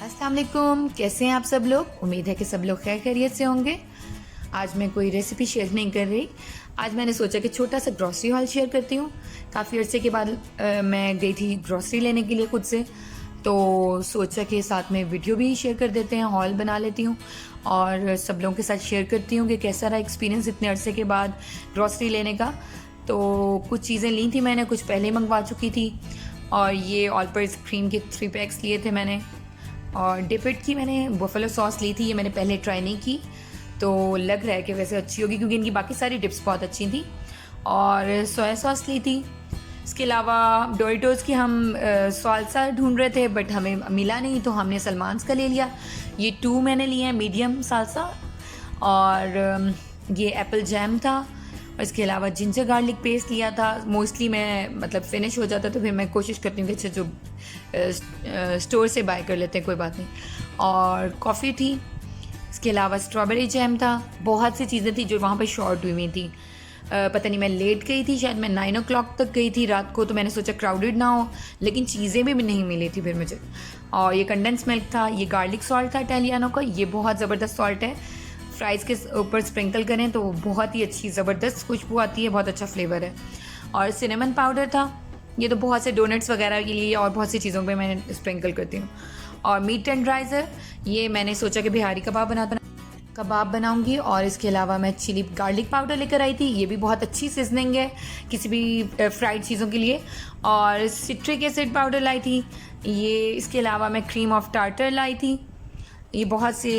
अस्सलाम वालेकुम, कैसे हैं आप सब लोग। उम्मीद है कि सब लोग खैर खैरियत से होंगे। आज मैं कोई रेसिपी शेयर नहीं कर रही। आज मैंने सोचा कि छोटा सा ग्रॉसरी हॉल शेयर करती हूँ। काफ़ी अर्से के बाद मैं गई थी ग्रॉसरी लेने के लिए खुद से, तो सोचा कि साथ में वीडियो भी शेयर कर देते हैं, हॉल बना लेती हूँ और सब लोगों के साथ शेयर करती हूँ कि कैसा रहा एक्सपीरियंस इतने अरसे के बाद ग्रॉसरी लेने का। तो कुछ चीज़ें ली थी मैंने, कुछ पहले मंगवा चुकी थी। और ये ऑल पर्पस क्रीम के 3 पैक्स लिए थे मैंने। और डिपिट की मैंने बफेलो सॉस ली थी, ये मैंने पहले ट्राई नहीं की, तो लग रहा है कि वैसे अच्छी होगी क्योंकि इनकी बाकी सारी डिप्स बहुत अच्छी थी। और सोया सॉस ली थी। इसके अलावा डोरिटोज़ की हम साल्सा ढूंढ रहे थे बट हमें मिला नहीं, तो हमने सलमान्स का ले लिया। ये 2 मैंने लिए हैं मीडियम साल्सा। और ये एप्पल जैम था। और इसके अलावा जिंजर गार्लिक पेस्ट लिया था। मोस्टली मैं मतलब फिनिश हो जाता तो फिर मैं कोशिश करती हूँ कि अच्छा जो स्टोर से बाय कर लेते हैं, कोई बात नहीं। और कॉफ़ी थी। इसके अलावा स्ट्रॉबेरी जैम था। बहुत सी चीज़ें थी जो वहाँ पे शॉर्ट हुई थी। पता नहीं, मैं लेट गई थी, शायद मैं 9 o'clock तक गई थी रात को, तो मैंने सोचा क्राउडेड ना हो, लेकिन चीज़ें भी नहीं मिली थी फिर मुझे। और ये कंडेंस मिल्क था। ये गार्लिक सॉल्ट था इटालियानो का, ये बहुत ज़बरदस्त सॉल्ट है। फ्राइज़ के ऊपर स्प्रिंकल करें तो बहुत ही अच्छी ज़बरदस्त खुशबू आती है, बहुत अच्छा फ्लेवर है। और सिनेमन पाउडर था। ये तो बहुत से डोनट्स वगैरह के लिए और बहुत सी चीज़ों पे मैं स्प्रिंकल करती हूँ। और मीट टेंडराइज़र, ये मैंने सोचा कि बिहारी कबाब बनाऊंगी। और इसके अलावा मैं चिली गार्लिक पाउडर लेकर आई थी, ये भी बहुत अच्छी सीजनिंग है किसी भी फ्राइड चीज़ों के लिए। और सिट्रिक एसिड पाउडर लाई थी ये। इसके अलावा मैं क्रीम ऑफ टार्टर लाई थी, ये बहुत से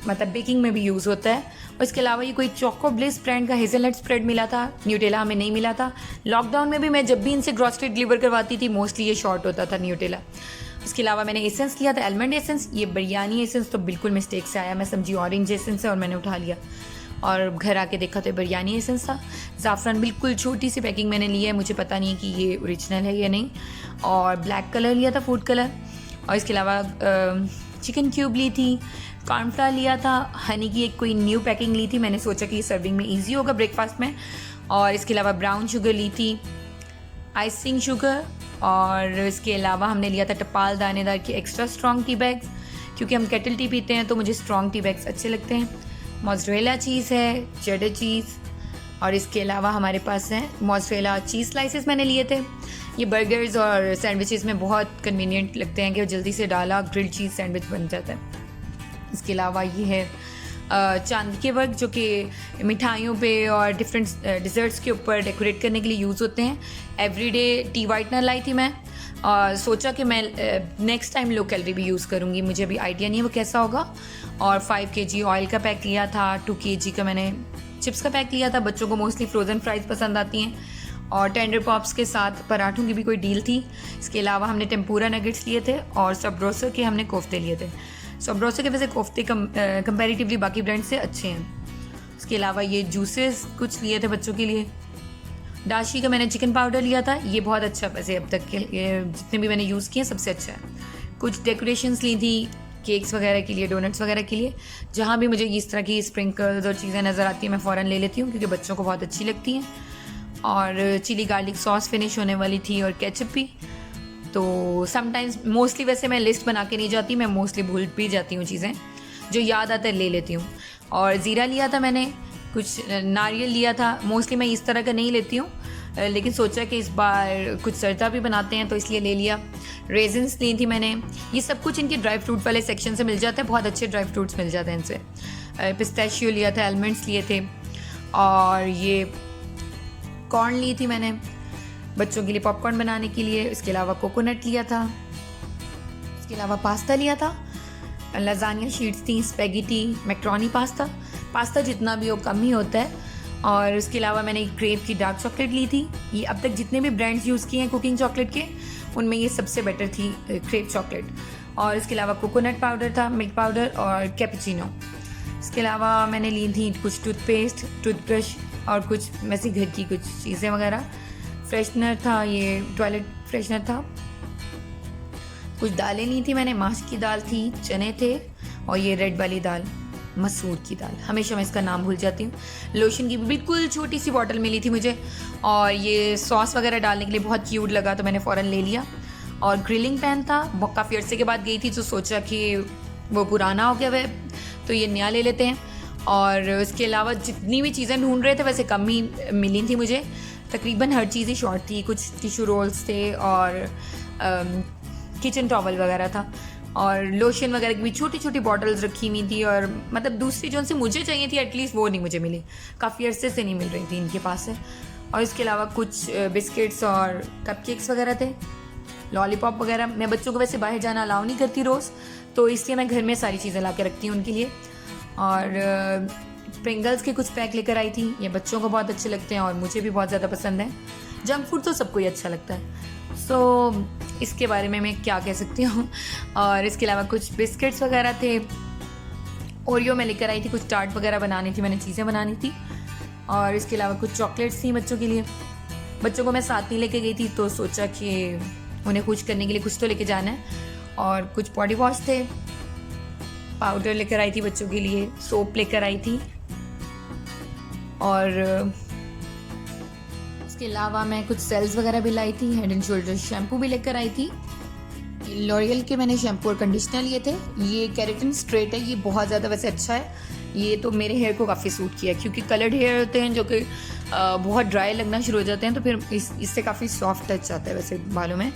मतलब बेकिंग में भी यूज़ होता है। और इसके अलावा ये कोई चोको ब्लिस ब्रांड का हेज़लनट स्प्रेड मिला था, न्यूटेला हमें नहीं मिला था। लॉकडाउन में भी मैं जब भी इनसे ग्रॉसरी डिलीवर करवाती थी मोस्टली ये शॉर्ट होता था न्यूटेला। इसके अलावा मैंने एसेंस लिया था, एलमंड एसेंस। ये बिरयानी एसेंस तो बिल्कुल मिस्टेक से आया, मैं समझी ऑरेंज एसेंस है और मैंने उठा लिया और घर आके देखा तो बिरयानी एसेंस था। ज़ाफ़रान बिल्कुल छोटी सी पैकिंग मैंने ली है, मुझे पता नहीं है कि ये ओरिजिनल है या नहीं। और ब्लैक कलर लिया था, फूड कलर। और इसके अलावा चिकन क्यूब ली थी, कॉर्नफ्लावर लिया था, हनी की एक कोई न्यू पैकिंग ली थी, मैंने सोचा कि सर्विंग में ईजी होगा ब्रेकफास्ट में। और इसके अलावा ब्राउन शुगर ली थी, आइसिंग शुगर। और इसके अलावा हमने लिया था टपाल दानेदार की एक्स्ट्रा स्ट्रॉन्ग टी बैग्स, क्योंकि हम केटल टी पीते हैं तो मुझे स्ट्रॉन्ग टी बैग्स अच्छे लगते हैं। मोज़रेला चीज़ है, चेडर चीज़। और इसके अलावा हमारे पास हैं मोज़रेला चीज़ स्लाइसेस मैंने लिए थे। ये बर्गर्स और सैंडविचेस में बहुत कन्वीनियंट लगते हैं कि जल्दी से डाला ग्रिल्ड चीज़ सैंडविच बन जाता है। इसके अलावा ये है चांदी के वर्क, जो कि मिठाइयों पे और डिफरेंट डिज़र्ट्स के ऊपर डेकोरेट करने के लिए यूज़ होते हैं। एवरीडे टी वाइटनर लाई थी मैं और सोचा कि मैं नेक्स्ट टाइम लो कैलोरी भी यूज़ करूँगी, मुझे अभी आइडिया नहीं है वो कैसा होगा। और 5 kg ऑयल का पैक लिया था, 2 kg का मैंने चिप्स का पैक लिया था। बच्चों को मोस्टली फ्रोज़न फ्राइज़ पसंद आती हैं। और टेंडर पॉप्स के साथ पराठों की भी कोई डील थी। इसके अलावा हमने टेम्पूरा नगेट्स लिए थे और सबरोसर के हमने कोफ्ते लिए थे। सबरोसर के वैसे कोफ्ते कंपैरेटिवली बाकी ब्रांड से अच्छे हैं। इसके अलावा ये जूसेस कुछ लिए थे बच्चों के लिए। दाशी का मैंने चिकन पाउडर लिया था, ये बहुत अच्छा वैसे अब तक के जितने भी मैंने यूज़ किए सबसे अच्छा है। कुछ डेकोरेशंस ली थी केक्स वगैरह के लिए, डोनट्स वगैरह के लिए। जहाँ भी मुझे इस तरह की स्प्रिंकल्स और चीज़ें नज़र आती हैं मैं फ़ौरन ले लेती हूँ क्योंकि बच्चों को बहुत अच्छी लगती हैं। और चिली गार्लिक सॉस फिनिश होने वाली थी और केचप भी। तो समटाइम्स मोस्टली वैसे मैं लिस्ट बना के नहीं जाती, मैं मोस्टली भूल भी जाती हूँ चीज़ें, जो याद आता है ले लेती हूँ। और ज़ीरा लिया था मैंने, कुछ नारियल लिया था। मोस्टली मैं इस तरह का नहीं लेती हूँ, लेकिन सोचा कि इस बार कुछ सरता भी बनाते हैं तो इसलिए ले लिया। रेजिन्स ली थी मैंने। ये सब कुछ इनके ड्राई फ्रूट वाले सेक्शन से मिल जाता है, बहुत अच्छे ड्राई फ्रूट्स मिल जाते हैं इनसे। पिस्ताशियो लिया था, आलमंड्स लिए थे। और ये कॉर्न ली थी मैंने बच्चों के लिए पॉपकॉर्न बनाने के लिए। इसके अलावा कोकोनट लिया था। इसके अलावा पास्ता लिया था, लजानिया शीट्स थी, स्पेगेटी, मैक्रोनी पास्ता जितना भी हो कम ही होता है। और इसके अलावा मैंने क्रेव की डार्क चॉकलेट ली थी। ये अब तक जितने भी ब्रांड्स यूज़ किए हैं कुकिंग चॉकलेट के, उनमें ये सबसे बेटर थी क्रेव चॉकलेट। और इसके अलावा कोकोनट पाउडर था, मिल्क पाउडर और कैपुचिनो। इसके अलावा मैंने ली थी कुछ टूथपेस्ट, टूथब्रश और कुछ वैसे घर की कुछ चीज़ें वगैरह। फ्रेशनर था, ये टॉयलेट फ्रेशनर था। कुछ दालें ली थी मैंने, माश की दाल थी, चने थे और ये रेड वाली दाल मसूर की दाल, हमेशा मैं इसका नाम भूल जाती हूँ। लोशन की बिल्कुल छोटी सी बॉटल मिली थी मुझे। और ये सॉस वगैरह डालने के लिए बहुत क्यूट लगा तो मैंने फ़ौरन ले लिया। और ग्रिलिंग पैन था, काफ़ी अर्से के बाद गई थी तो सोचा कि वो पुराना हो गया वह, तो ये नया ले लेते हैं। और उसके अलावा जितनी भी चीज़ें ढूंढ रहे थे वैसे कम ही मिली थी मुझे, तकरीबन हर चीज़ ही शॉर्ट थी। कुछ टिश्यू रोल्स थे और किचन टॉवल वगैरह था, और लोशन वगैरह की भी छोटी छोटी बॉटल्स रखी हुई थी। और मतलब दूसरी जो से मुझे चाहिए थी एटलीस्ट वो नहीं मुझे मिली, काफ़ी अरसे से नहीं मिल रही थी इनके पास से। और इसके अलावा कुछ बिस्किट्स और कपकेक्स वगैरह थे, लॉलीपॉप वगैरह। मैं बच्चों को वैसे बाहर जाना अलाउ नहीं करती रोज़, तो इसलिए मैं घर में सारी चीज़ें ला के रखती हूँ उनके लिए। और प्रिंगल्स के कुछ पैक लेकर आई थी, ये बच्चों को बहुत अच्छे लगते हैं और मुझे भी बहुत ज़्यादा पसंद है। जंक फूड तो सबको ही अच्छा लगता है, सो इसके बारे में मैं क्या कह सकती हूँ। और इसके अलावा कुछ बिस्किट्स वगैरह थे, ओरियो में लेकर आई थी, कुछ टार्ट वगैरह बनानी थी, मैंने चीज़ें बनानी थी। और इसके अलावा कुछ चॉकलेट्स थी बच्चों के लिए। बच्चों को मैं साथ नहीं लेके गई थी तो सोचा कि उन्हें खुश करने के लिए कुछ तो लेके जाना है। और कुछ बॉडी वॉश थे, पाउडर लेकर आई थी बच्चों के लिए, सोप लेकर आई थी। और इसके अलावा मैं कुछ सेल्स वगैरह भी लाई थी, हेड एंड शोल्डर शैम्पू भी लेकर आई थी। लॉरियल के मैंने शैम्पू और कंडीशनर लिए थे। ये केराटिन स्ट्रेट है, ये बहुत ज़्यादा वैसे अच्छा है, ये तो मेरे हेयर को काफ़ी सूट किया, क्योंकि कलर्ड हेयर होते हैं जो कि बहुत ड्राई लगना शुरू हो जाते हैं, तो फिर इससे काफ़ी सॉफ्ट टच आता है वैसे बालों में।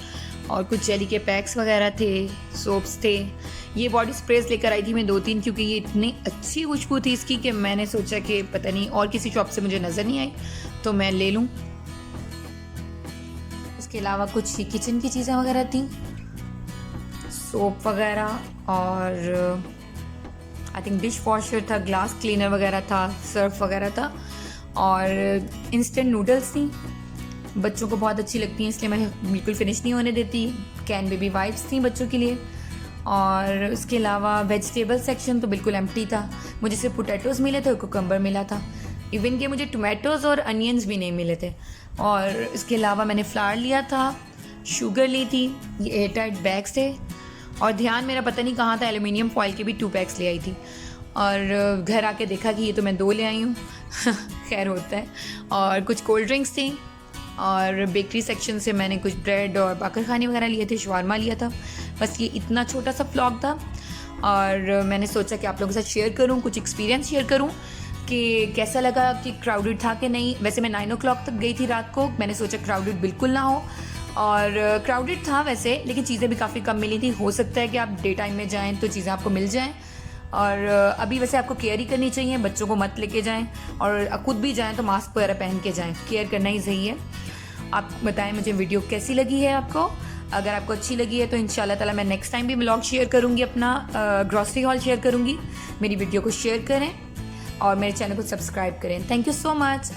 और कुछ जेली के पैक्स वगैरह थे, सोप्स थे। ये बॉडी स्प्रेस लेकर आई थी मैं 2-3, क्योंकि ये इतनी अच्छी खुशबू थी इसकी कि मैंने सोचा कि पता नहीं और किसी शॉप से मुझे नज़र नहीं आई तो मैं ले लूँ। इसके अलावा कुछ किचन की चीज़ें वगैरह थी, सोप वगैरह, और आई थिंक डिश वॉशर था, ग्लास क्लीनर वगैरह था, सर्फ वगैरह था। और इंस्टेंट नूडल्स थी, बच्चों को बहुत अच्छी लगती हैं इसलिए मैं बिल्कुल फिनिश नहीं होने देती। कैन बेबी वाइप्स थी बच्चों के लिए। और उसके अलावा वेजिटेबल सेक्शन तो बिल्कुल एम्प्टी था, मुझे सिर्फ पोटैटोज़ मिले थे, कुकम्बर मिला था, इवन कि मुझे टोमेटोज़ और अनियंस भी नहीं मिले थे। और इसके अलावा मैंने फ्लावर लिया था, शुगर ली थी, ये एयरटाइट बैग्स थे। और ध्यान मेरा पता नहीं कहाँ था, एल्युमिनियम फॉइल के भी 2 पैक्स ले आई थी। और घर आके देखा कि ये तो मैं 2 ले आई हूँ खैर होता है। और कुछ कोल्ड ड्रिंक्स थी। और बेकरी सेक्शन से मैंने कुछ ब्रेड और बाकरखानी वगैरह लिए थे, शवारमा लिया था। बस ये इतना छोटा सा व्लॉग था, और मैंने सोचा कि आप लोगों के साथ शेयर करूँ, कुछ एक्सपीरियंस शेयर करूँ कि कैसा लगा, कि क्राउडेड था कि नहीं। वैसे मैं 9 o'clock तक गई थी रात को, मैंने सोचा क्राउडेड बिल्कुल ना हो, और क्राउडेड था वैसे, लेकिन चीज़ें भी काफ़ी कम मिली थी। हो सकता है कि आप डे टाइम में जाएँ तो चीज़ें आपको मिल जाएँ। और अभी वैसे आपको केयर ही करनी चाहिए, बच्चों को मत लेके जाएं, और खुद भी जाएं तो मास्क वगैरह पहन के जाएं, केयर करना ही सही है। आप बताएं मुझे वीडियो कैसी लगी है आपको। अगर आपको अच्छी लगी है तो इंशाल्लाह ताला मैं नेक्स्ट टाइम भी व्लॉग शेयर करूंगी, अपना ग्रॉसरी हॉल शेयर करूंगी। मेरी वीडियो को शेयर करें और मेरे चैनल को सब्सक्राइब करें। Thank you so much.